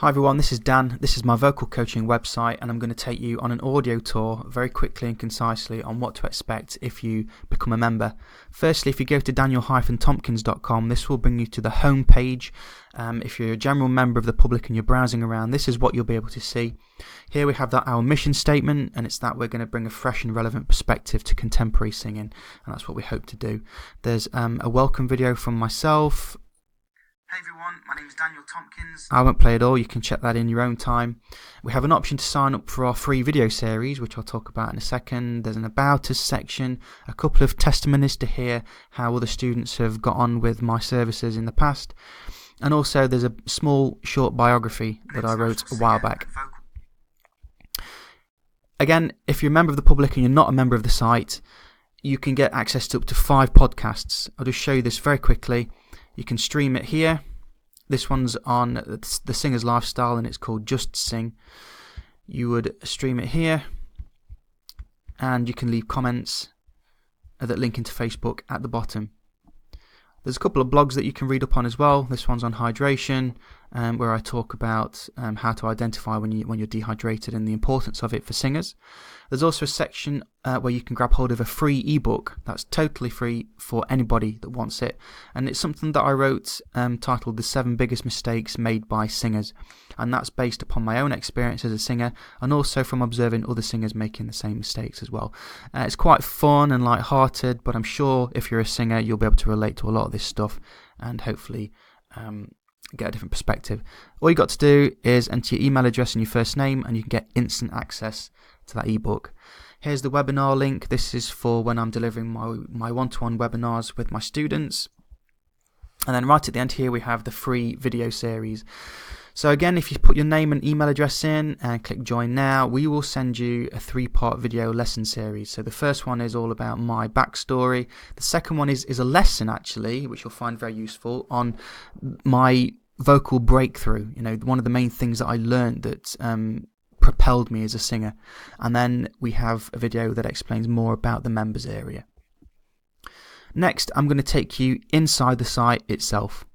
Hi everyone, this is Dan. This is my vocal coaching website, and I'm going to take you on an audio tour very quickly and concisely on what to expect if you become a member. Firstly, if you go to daniel-tompkins.com, this will bring you to the home page. If you're a general member of the public and you're browsing around, this is what you'll be able to see. Here we have our mission statement, and it's that we're going to bring a fresh and relevant perspective to contemporary singing, and that's what we hope to do. There's a welcome video from myself. Hey everyone, my name is Daniel Tompkins. I won't play it all, you can check that in your own time. We have an option to sign up for our free video series, which I'll talk about in a second. There's an About Us section, a couple of testimonies to hear how other students have got on with my services in the past. And also there's a small short biography that I wrote a while back. Again, if you're a member of the public and you're not a member of the site, you can get access to up to 5 podcasts. I'll just show you this very quickly. You can stream it here. This one's on the Singer's Lifestyle and it's called Just Sing. You would stream it here and you can leave comments that link into Facebook at the bottom. There's a couple of blogs that you can read up on as well. This one's on hydration, where I talk about how to identify when you're dehydrated and the importance of it for singers. There's also a section where you can grab hold of a free ebook that's totally free for anybody that wants it, and it's something that I wrote titled The 7 Biggest Mistakes Made by Singers, and that's based upon my own experience as a singer and also from observing other singers making the same mistakes as well. It's quite fun and light-hearted, but I'm sure if you're a singer you'll be able to relate to a lot of this stuff and hopefully get a different perspective. All you got to do is enter your email address and your first name and you can get instant access to that ebook. Here's the webinar link. This is for when I'm delivering my one-to-one webinars with my students. And then right at the end here we have the free video series. So again, if you put your name and email address in and click join now, we will send you a 3-part video lesson series. So the first one is all about my backstory. The second one is a lesson actually, which you'll find very useful, on my vocal breakthrough. You know, one of the main things that I learned that propelled me as a singer. And then we have a video that explains more about the members area. Next, I'm going to take you inside the site itself.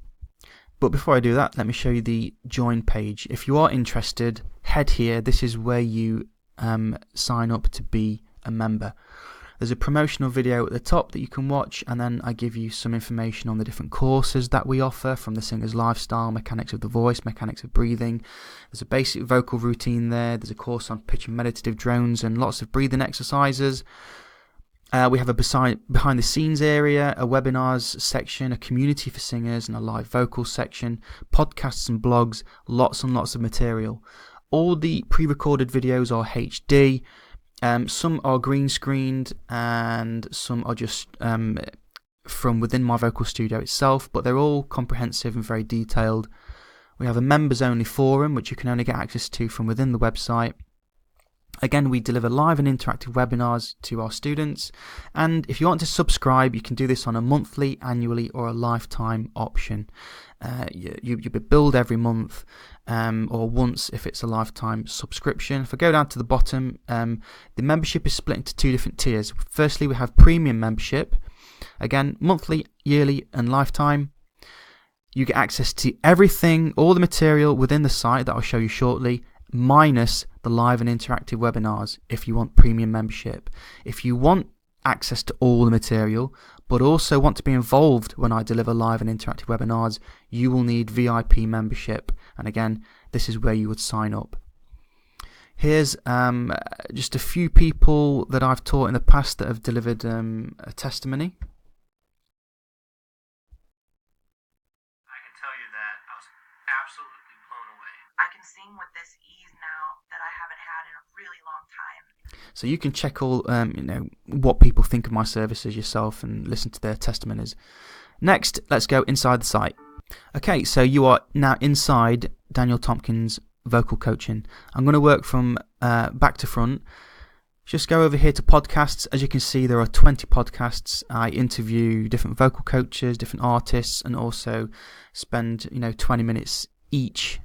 But before I do that, let me show you the join page. If you are interested, head here. This is where you sign up to be a member. There's a promotional video at the top that you can watch, and then I give you some information on the different courses that we offer, from the Singer's Lifestyle, Mechanics of the Voice, Mechanics of Breathing. There's a basic vocal routine there. There's a course on pitch and meditative drones and lots of breathing exercises. We have a behind the scenes area, a webinars section, a community for singers, and a live vocal section, podcasts and blogs, lots and lots of material. All the pre-recorded videos are HD. Some are green screened and some are just from within my vocal studio itself, but they're all comprehensive and very detailed. We have a members only forum which you can only get access to from within the website. Again, we deliver live and interactive webinars to our students, and if you want to subscribe, you can do this on a monthly, annually, or a lifetime option. You'll be billed every month, or once if it's a lifetime subscription. If I go down to the bottom, the membership is split into 2 different tiers. Firstly, we have premium membership. Again, monthly, yearly, and lifetime. You get access to everything, all the material within the site that I'll show you shortly, minus the live and interactive webinars if you want premium membership. If you want access to all the material but also want to be involved when I deliver live and interactive webinars, you will need VIP membership, and again, this is where you would sign up. Here's just a few people that I've taught in the past that have delivered a testimony. I can sing with this ease now that I haven't had in a really long time. So you can check all what people think of my services yourself and listen to their testimonies. Next, let's go inside the site. Okay, so you are now inside Daniel Tompkins Vocal Coaching. I'm going to work from back to front. Just go over here to podcasts. As you can see, there are 20 podcasts. I interview different vocal coaches, different artists, and also spend 20 minutes each,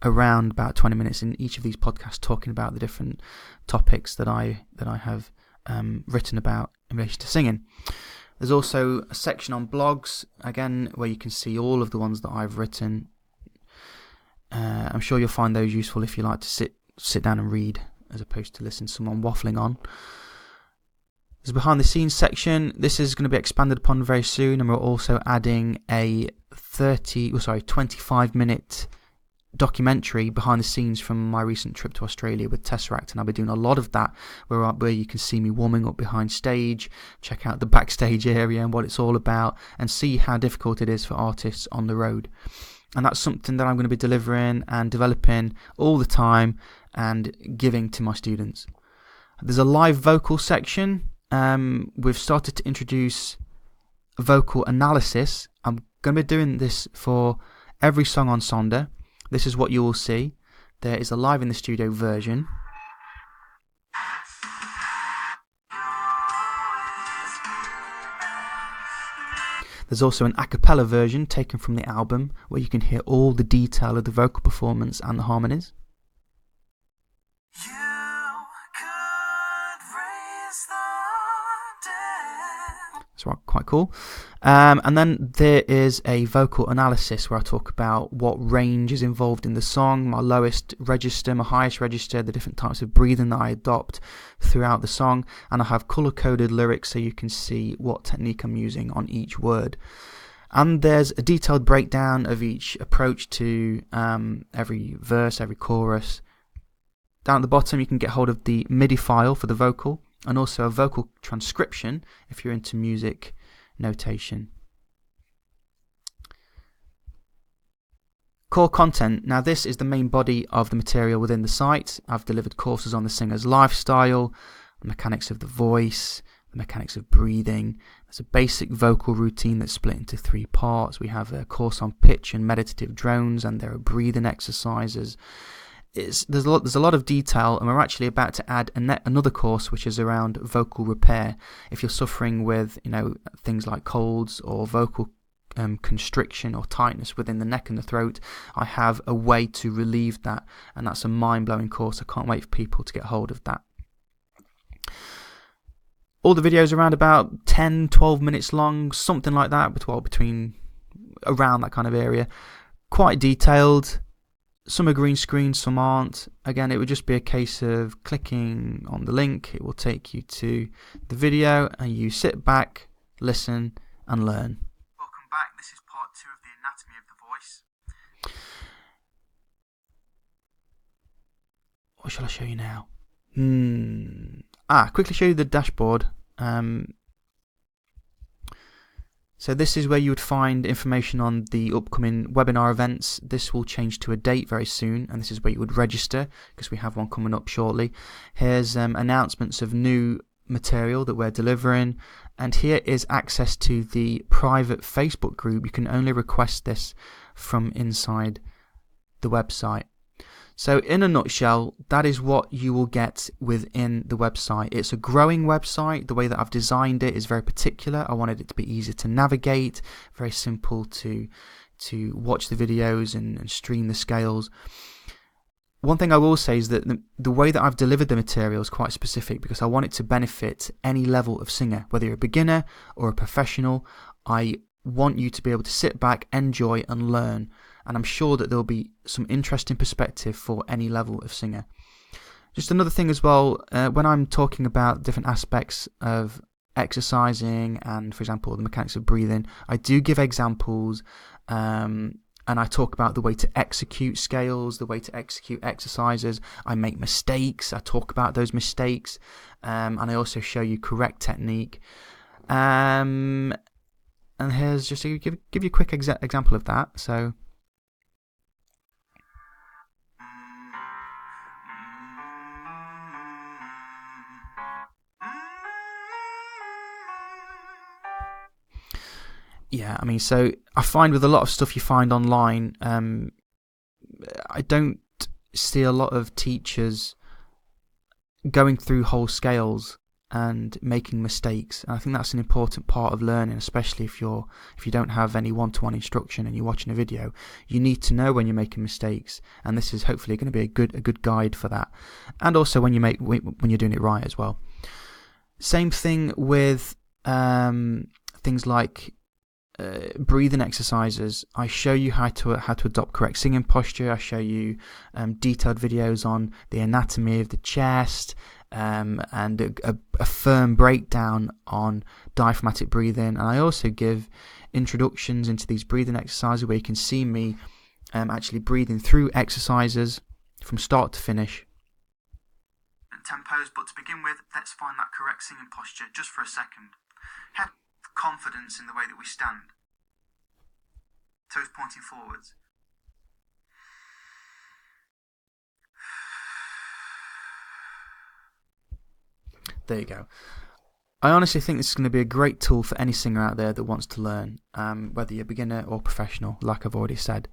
around about 20 minutes in each of these podcasts, talking about the different topics that I have written about in relation to singing. There's also a section on blogs, again, where you can see all of the ones that I've written. I'm sure you'll find those useful if you like to sit down and read as opposed to listen to someone waffling on. There's a behind the scenes section. This is going to be expanded upon very soon, and we're also adding a 25-minute documentary behind the scenes from my recent trip to Australia with Tesseract, and I'll be doing a lot of that where you can see me warming up behind stage, check out the backstage area and what it's all about, and see how difficult it is for artists on the road. And that's something that I'm going to be delivering and developing all the time and giving to my students. There's a live vocal section. We've started to introduce vocal analysis. I'm going to be doing this for every song on Sonder. This is what you will see. There is a live in the studio version. There's also an a cappella version taken from the album where you can hear all the detail of the vocal performance and the harmonies. It's quite cool. And then there is a vocal analysis where I talk about what range is involved in the song, my lowest register, my highest register, the different types of breathing that I adopt throughout the song, and I have colour-coded lyrics so you can see what technique I'm using on each word. And there's a detailed breakdown of each approach to every verse, every chorus. Down at the bottom you can get hold of the MIDI file for the vocal, and also a vocal transcription if you're into music notation. Core content. Now this is the main body of the material within the site. I've delivered courses on the singer's lifestyle, the mechanics of the voice, the mechanics of breathing. There's a basic vocal routine that's split into 3 parts. We have a course on pitch and meditative drones, and there are breathing exercises. There's a lot of detail, and we're actually about to add another course which is around vocal repair. If you're suffering with things like colds or vocal constriction or tightness within the neck and the throat, I have a way to relieve that, and that's a mind-blowing course. I can't wait for people to get hold of that. All the videos are around about 10-12 minutes long, something like that, between around that kind of area. Quite detailed. Some are green screen, some aren't. Again, it would just be a case of clicking on the link. It will take you to the video, and you sit back, listen, and learn. Welcome back. This is part 2 of the anatomy of the voice. What shall I show you now? Quickly show you the dashboard. So this is where you would find information on the upcoming webinar events. This will change to a date very soon, and this is where you would register because we have one coming up shortly. Here's announcements of new material that we're delivering, and here is access to the private Facebook group. You can only request this from inside the website. So in a nutshell, that is what you will get within the website. It's a growing website. The way that I've designed it is very particular. I wanted it to be easy to navigate, very simple to watch the videos and stream the scales. One thing I will say is that the way that I've delivered the material is quite specific because I want it to benefit any level of singer, whether you're a beginner or a professional. I want you to be able to sit back, enjoy and learn. And I'm sure that there'll be some interesting perspective for any level of singer. Just another thing as well, when I'm talking about different aspects of exercising and, for example, the mechanics of breathing, I do give examples and I talk about the way to execute scales, the way to execute exercises. I make mistakes, I talk about those mistakes, and I also show you correct technique. And here's just to give you a quick example of that. So. Yeah, I mean, so I find with a lot of stuff you find online, I don't see a lot of teachers going through whole scales and making mistakes. And I think that's an important part of learning, especially if you don't have any one-to-one instruction and you're watching a video. You need to know when you're making mistakes, and this is hopefully going to be a good guide for that. And also when you're doing it right as well. Same thing with things like breathing exercises. I show you how to adopt correct singing posture. I show you detailed videos on the anatomy of the chest, and a firm breakdown on diaphragmatic breathing. And I also give introductions into these breathing exercises where you can see me actually breathing through exercises from start to finish. Tempos, but to begin with, let's find that correct singing posture just for a second. Have confidence in the way that we stand. Toes pointing forwards. There you go. I honestly think this is going to be a great tool for any singer out there that wants to learn, whether you're a beginner or professional, like I've already said.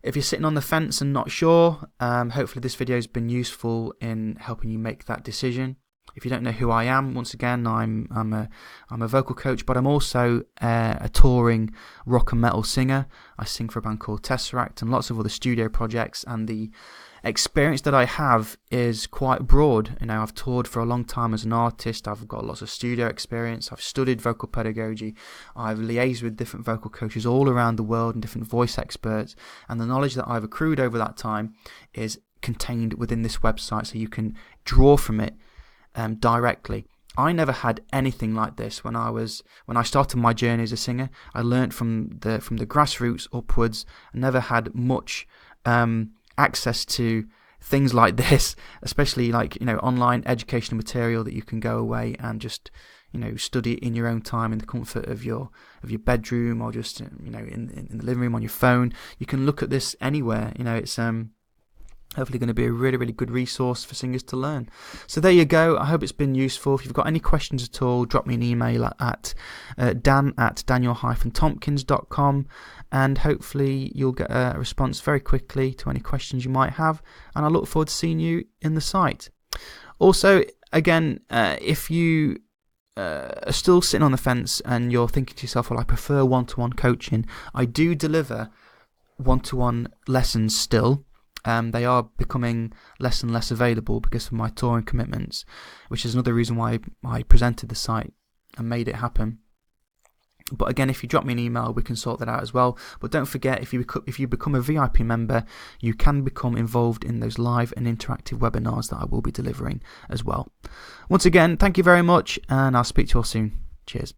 If you're sitting on the fence and not sure, hopefully this video has been useful in helping you make that decision. If you don't know who I am, once again, I'm a vocal coach, but I'm also a touring rock and metal singer. I sing for a band called Tesseract and lots of other studio projects, and the experience that I have is quite broad. I've toured for a long time as an artist. I've got lots of studio experience. I've studied vocal pedagogy. I've liaised with different vocal coaches all around the world and different voice experts, and the knowledge that I've accrued over that time is contained within this website, so you can draw from it directly. I never had anything like this when I started my journey as a singer. I learnt from the grassroots upwards. I never had much access to things like this, especially online educational material that you can go away and just study in your own time in the comfort of your bedroom, or just in the living room on your phone. You can look at this anywhere. It's hopefully going to be a really, really good resource for singers to learn. So there you go. I hope it's been useful. If you've got any questions at all, drop me an email at dan@daniel-tompkins.com, and hopefully you'll get a response very quickly to any questions you might have, and I look forward to seeing you in the site. Also, again, if you are still sitting on the fence and you're thinking to yourself, well, I prefer one-to-one coaching, I do deliver one-to-one lessons still. They are becoming less and less available because of my touring commitments, which is another reason why I presented the site and made it happen. But again, if you drop me an email, we can sort that out as well. But don't forget, if you become a VIP member, you can become involved in those live and interactive webinars that I will be delivering as well. Once again, thank you very much, and I'll speak to you all soon. Cheers.